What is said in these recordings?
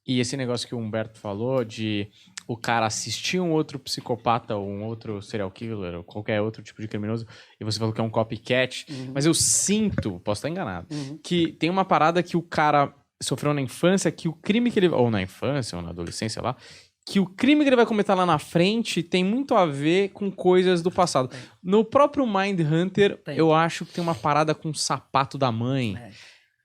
E esse negócio que o Humberto falou de o cara assistir um outro psicopata ou um outro serial killer ou qualquer outro tipo de criminoso e você falou que é um copycat, mas eu sinto, posso estar enganado, que tem uma parada que o cara sofreu na infância, que o crime que ele... ou na infância, ou na adolescência lá, que o crime que ele vai cometer lá na frente tem muito a ver com coisas do passado. No próprio Mindhunter, eu acho que tem uma parada com o sapato da mãe.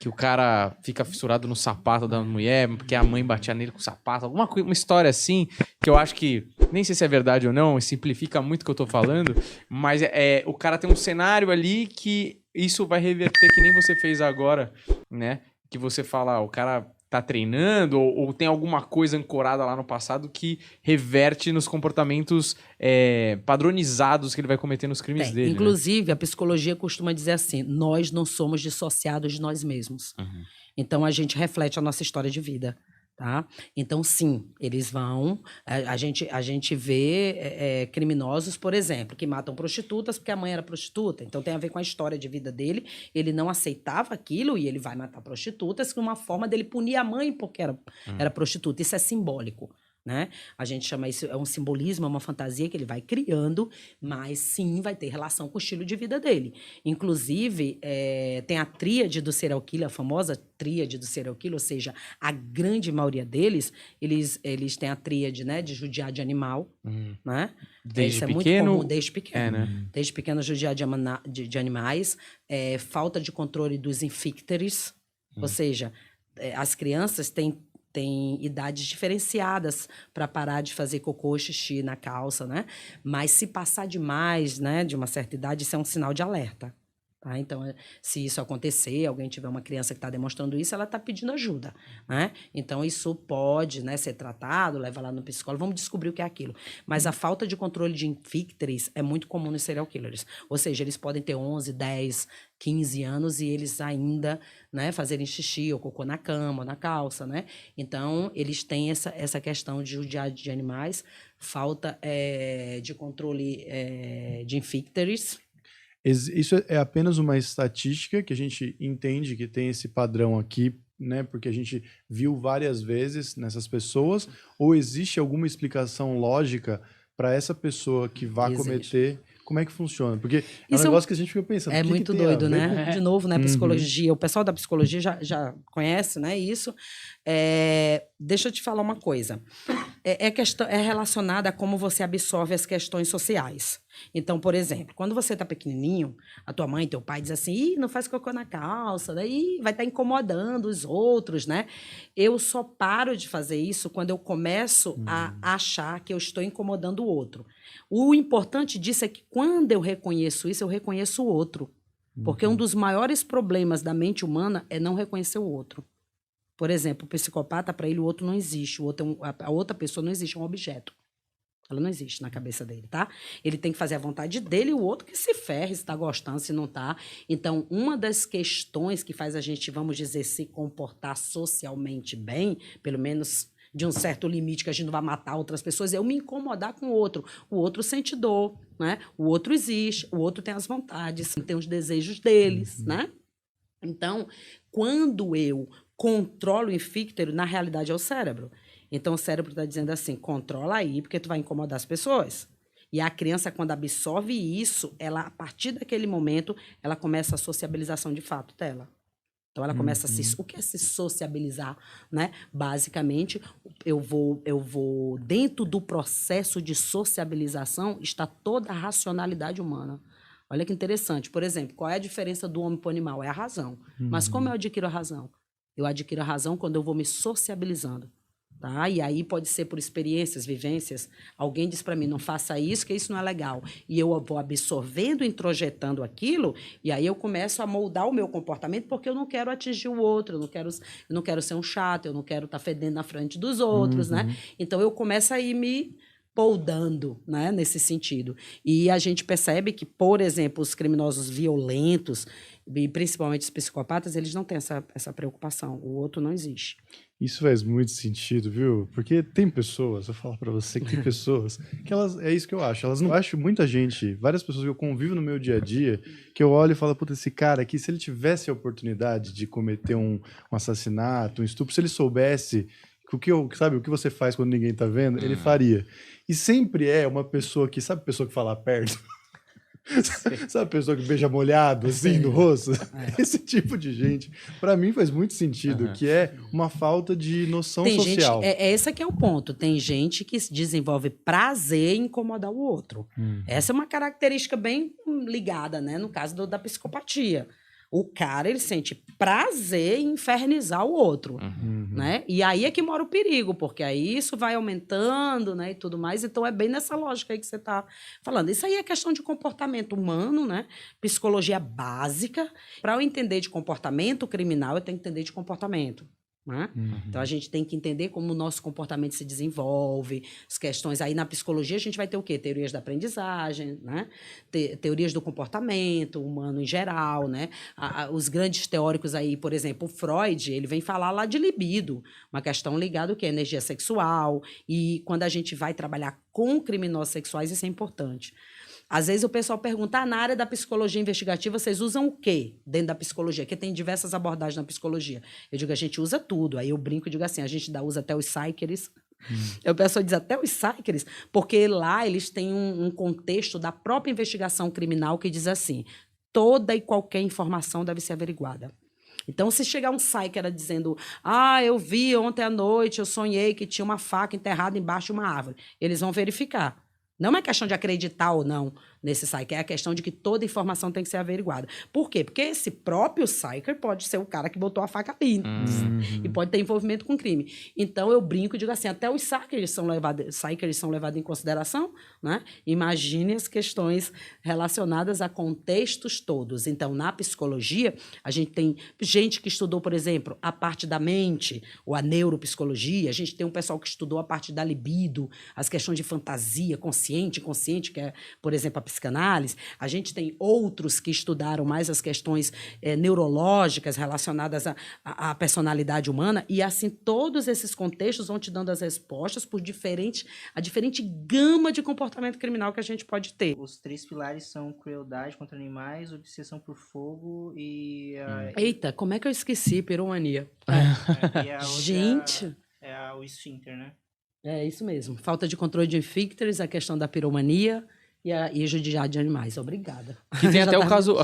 Que o cara fica fissurado no sapato da mulher, porque a mãe batia nele com o sapato. Alguma coisa, uma história assim, que eu acho que, nem sei se é verdade ou não, simplifica muito o que eu tô falando, mas o cara tem um cenário ali que isso vai reverter, que nem você fez agora, né? Que você fala, o cara tá treinando, ou tem alguma coisa ancorada lá no passado que reverte nos comportamentos padronizados que ele vai cometer nos crimes dele. Inclusive, a psicologia costuma dizer assim, nós não somos dissociados de nós mesmos. Então, a gente reflete a nossa história de vida. Tá? Então, sim, eles vão... A gente vê criminosos, por exemplo, que matam prostitutas porque a mãe era prostituta. Então, tem a ver com a história de vida dele. Ele não aceitava aquilo e ele vai matar prostitutas como uma forma dele punir a mãe porque era prostituta. Isso é simbólico. Né? A gente chama isso, é um simbolismo, é uma fantasia que ele vai criando, mas sim vai ter relação com o estilo de vida dele. Inclusive, tem a tríade do serial killer, a famosa tríade do serial killer, ou seja, a grande maioria deles, eles têm a tríade, né, de judiar de animal, né? Desde isso pequeno, é muito comum, desde pequeno. né? Desde pequeno judiar de animais, falta de controle dos infícteres, ou seja, as crianças têm idades diferenciadas para parar de fazer cocô, xixi na calça, né? Mas se passar demais, né, de uma certa idade, isso é um sinal de alerta. Tá? Então, se isso acontecer, alguém tiver uma criança que está demonstrando isso, ela está pedindo ajuda, né? Então, isso pode, né, ser tratado, leva lá no psicólogo, vamos descobrir o que é aquilo. Mas a falta de controle de infícteres é muito comum nos serial killers. Ou seja, eles podem ter 11, 10, 15 anos e eles ainda, né, fazerem xixi ou cocô na cama, ou na calça, né? Então, eles têm essa questão de judiar de animais, falta de controle de infícteres. Isso é apenas uma estatística que a gente entende que tem esse padrão aqui, né? Porque a gente viu várias vezes nessas pessoas, ou existe alguma explicação lógica para essa pessoa que vai cometer? Como é que funciona? Porque é um negócio que a gente fica pensando. É muito doido, né? De novo, né? Psicologia. O pessoal da psicologia já conhece, né? Isso. Deixa eu te falar uma coisa. É relacionada a como você absorve as questões sociais. Então, por exemplo, quando você tá pequenininho, a tua mãe, teu pai diz assim, ih, não faz cocô na calça, daí vai estar incomodando os outros, né? Eu só paro de fazer isso quando eu começo a achar que eu estou incomodando o outro. O importante disso é que quando eu reconheço isso, eu reconheço o outro. Porque um dos maiores problemas da mente humana é não reconhecer o outro. Por exemplo, o psicopata, para ele, o outro não existe. A outra pessoa não existe, é um objeto. Ela não existe na cabeça dele, tá? Ele tem que fazer a vontade dele e o outro que se ferre, se tá gostando, se não tá. Então, uma das questões que faz a gente, vamos dizer, se comportar socialmente bem, pelo menos de um certo limite que a gente não vai matar outras pessoas, é eu me incomodar com o outro. O outro sente dor, né? O outro existe, o outro tem as vontades, tem os desejos deles, né? Então, quando eu controlo o infíctero, na realidade é o cérebro. Então, o cérebro está dizendo assim, controla aí, porque tu vai incomodar as pessoas. E a criança, quando absorve isso, ela, a partir daquele momento, ela começa a sociabilização de fato dela. Então, ela começa o que é se sociabilizar, né? Basicamente, eu vou dentro do processo de sociabilização, está toda a racionalidade humana. Olha que interessante. Por exemplo, qual é a diferença do homem para o animal? É a razão. Mas como eu adquiro a razão? Eu adquiro a razão quando eu vou me sociabilizando. Tá? E aí pode ser por experiências, vivências. Alguém diz para mim, não faça isso, que isso não é legal. E eu vou absorvendo, introjetando aquilo, e aí eu começo a moldar o meu comportamento, porque eu não quero atingir o outro, eu não quero ser um chato, eu não quero estar fedendo na frente dos outros, né? Então eu começo a ir me poldando, né, nesse sentido. E a gente percebe que, por exemplo, os criminosos violentos, e principalmente os psicopatas, eles não têm essa preocupação. O outro não existe. Isso faz muito sentido, viu? Porque tem pessoas, eu falo pra você que tem pessoas que elas, é isso que eu acho, elas não... Eu acho muita gente, várias pessoas que eu convivo no meu dia a dia, que eu olho e falo, puta, esse cara aqui, se ele tivesse a oportunidade de cometer um assassinato, um estupro, se ele soubesse sabe, o que você faz quando ninguém tá vendo, ele faria. E sempre é uma pessoa que, sabe, pessoa que fala perto? Sabe a pessoa que beija molhado, assim, no rosto? Esse tipo de gente, pra mim faz muito sentido, que é uma falta de noção social. Esse aqui é o ponto. Tem gente que desenvolve prazer em incomodar o outro. Essa é uma característica bem ligada, né? No caso da psicopatia. O cara, ele sente prazer em infernizar o outro, né? E aí é que mora o perigo, porque aí isso vai aumentando, né, e tudo mais. Então, é bem nessa lógica aí que você está falando. Isso aí é questão de comportamento humano, né? Psicologia básica. Para eu entender de comportamento criminal, eu tenho que entender de comportamento. Né? Então, a gente tem que entender como o nosso comportamento se desenvolve, as questões. Aí, na psicologia, a gente vai ter o quê? Teorias da aprendizagem, né? Teorias do comportamento humano em geral, né? Os grandes teóricos aí, por exemplo, o Freud, ele vem falar lá de libido, uma questão ligada ao quê? Energia sexual. E quando a gente vai trabalhar com criminosos sexuais, isso é importante. Às vezes o pessoal pergunta, na área da psicologia investigativa, vocês usam o quê dentro da psicologia? Porque tem diversas abordagens na psicologia. Eu digo, a gente usa tudo. Aí eu brinco e digo assim, a gente usa até os psychers. A pessoa diz até os psychers, porque lá eles têm um contexto da própria investigação criminal que diz assim, toda e qualquer informação deve ser averiguada. Então, se chegar um psyker dizendo, eu vi ontem à noite, eu sonhei que tinha uma faca enterrada embaixo de uma árvore, eles vão verificar. Não é questão de acreditar ou não nesse psyker, é a questão de que toda informação tem que ser averiguada. Por quê? Porque esse próprio psyker pode ser o cara que botou a faca ali e pode ter envolvimento com crime. Então, eu brinco e digo assim, até os psykers são levados em consideração, né? Imagine as questões relacionadas a contextos todos. Então, na psicologia, a gente tem gente que estudou, por exemplo, a parte da mente, ou a neuropsicologia, a gente tem um pessoal que estudou a parte da libido, as questões de fantasia, consciente, inconsciente, que é, por exemplo, a psicanálise. A gente tem outros que estudaram mais as questões neurológicas relacionadas à personalidade humana, e assim, todos esses contextos vão te dando as respostas por a diferente gama de comportamento criminal que a gente pode ter. Os 3 pilares são crueldade contra animais, obsessão por fogo e... Eita, como é que eu esqueci? Piromania. E a outra gente... é o esfíncter, né? É isso mesmo. Falta de controle de esfíncteres, a questão da piromania e judiar de animais. Obrigada. Que tem até o caso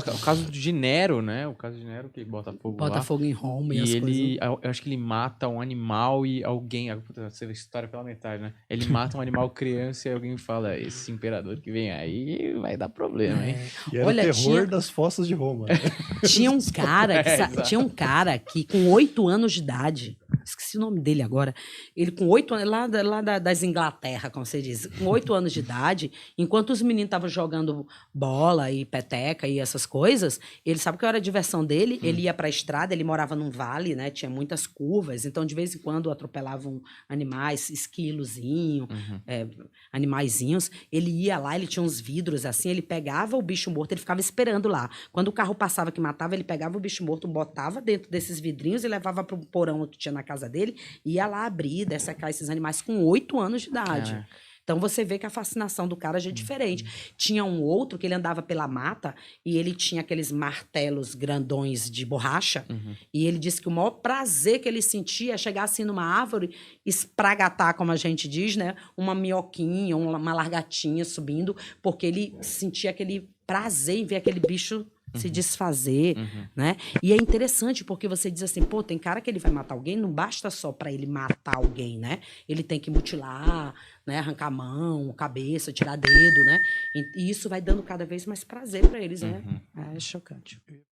de Nero, né? O caso de Nero que bota fogo lá. Bota fogo em Roma e as ele, coisas. eu acho que ele mata um animal e alguém... Puta, você vê a história pela metade, né? Ele mata um animal criança e alguém fala, esse imperador que vem aí vai dar problema, hein? E era o terror das fossas de Roma. Tinha um cara que com 8 anos de idade, esqueci o nome dele agora, ele com 8 anos, lá das Inglaterra, como você diz, com 8 anos de idade, enquanto os meninos estavam jogando bola e peteca e essas coisas, ele sabe que era a diversão dele, ele ia pra estrada, ele morava num vale, né, tinha muitas curvas, então de vez em quando atropelavam animais, esquilozinho, animaizinhos, ele ia lá, ele tinha uns vidros assim, ele pegava o bicho morto, ele ficava esperando lá, quando o carro passava que matava, ele pegava o bicho morto, botava dentro desses vidrinhos e levava pro porão que tinha na casa dele, ia lá abrir, dessecar esses animais com 8 anos de idade. Então, você vê que a fascinação do cara já é diferente. Tinha um outro que ele andava pela mata e ele tinha aqueles martelos grandões de borracha e ele disse que o maior prazer que ele sentia é chegar assim numa árvore, espragatar, como a gente diz, né? Uma minhoquinha, uma largatinha subindo, porque ele sentia aquele prazer em ver aquele bicho se desfazer, né? E é interessante porque você diz assim, pô, tem cara que ele vai matar alguém, não basta só para ele matar alguém, né? Ele tem que mutilar, né? Arrancar a mão, cabeça, tirar dedo, né? E isso vai dando cada vez mais prazer para eles, né? É chocante.